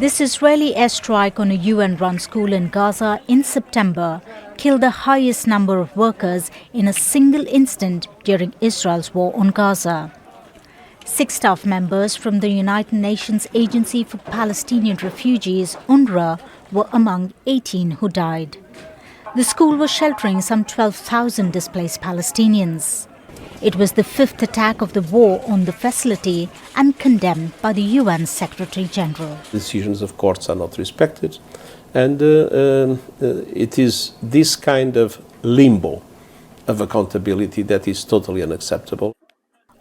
This Israeli airstrike on a UN-run school in Gaza in September killed the highest number of workers in a single instant during Israel's war on Gaza. 6 staff members from the United Nations Agency for Palestinian Refugees, UNRWA, were among 18 who died. The school was sheltering some 12,000 displaced Palestinians. It was the 5th attack of the war on the facility and condemned by the UN Secretary General. Decisions of courts are not respected, and it is this kind of limbo of accountability that is totally unacceptable.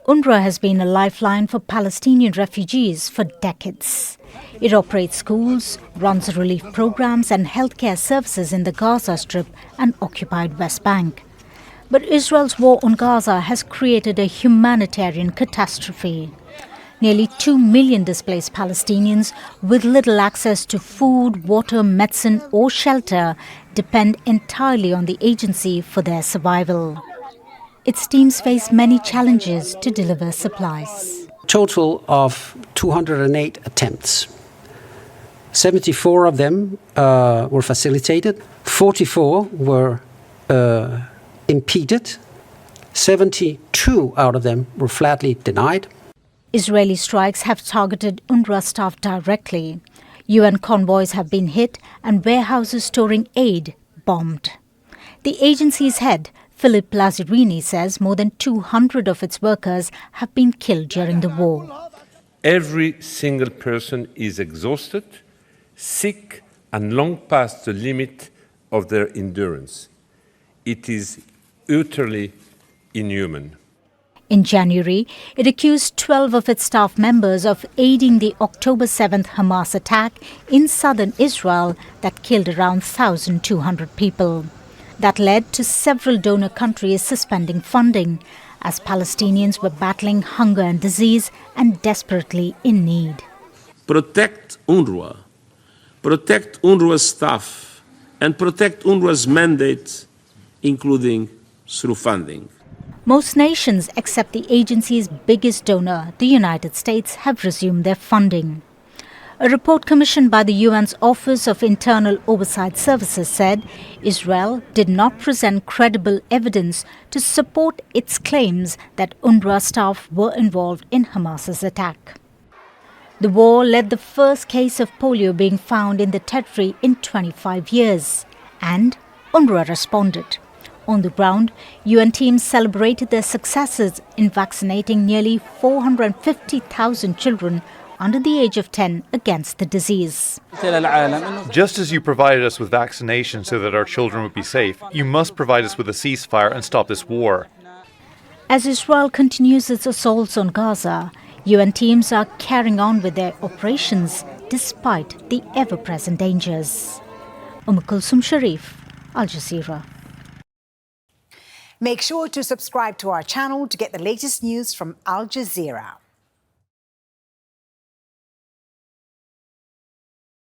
UNRWA has been a lifeline for Palestinian refugees for decades. It operates schools, runs relief programs and healthcare services in the Gaza Strip and occupied West Bank. But Israel's war on Gaza has created a humanitarian catastrophe. Nearly 2 million displaced Palestinians with little access to food, water, medicine or shelter depend entirely on the agency for their survival. Its teams face many challenges to deliver supplies. Total of 208 attempts. 74 of them were facilitated, 44 were impeded, 72 out of them were flatly denied. Israeli strikes have targeted UNRWA staff directly. UN convoys have been hit and warehouses storing aid bombed. The agency's head, Philip Lazzarini, says more than 200 of its workers have been killed during the war. Every single person is exhausted, sick and long past the limit of their endurance. It is utterly inhuman. In January, it accused 12 of its staff members of aiding the October 7th Hamas attack in southern Israel that killed around 1,200 people. That led to several donor countries suspending funding as Palestinians were battling hunger and disease and desperately in need. Protect UNRWA, protect UNRWA's staff, and protect UNRWA's mandate, including through funding. Most nations except the agency's biggest donor, the United States, have resumed their funding. A report commissioned by the UN's Office of Internal Oversight Services said Israel did not present credible evidence to support its claims that UNRWA staff were involved in Hamas's attack. The war led the first case of polio being found in the territory in 25 years, and UNRWA responded. On the ground, UN teams celebrated their successes in vaccinating nearly 450,000 children under the age of 10 against the disease. Just as you provided us with vaccination so that our children would be safe, you must provide us with a ceasefire and stop this war. As Israel continues its assaults on Gaza, UN teams are carrying on with their operations despite the ever-present dangers. Um-e-Kulsoom, Shariff, Al Jazeera. Make sure to subscribe to our channel to get the latest news from Al Jazeera.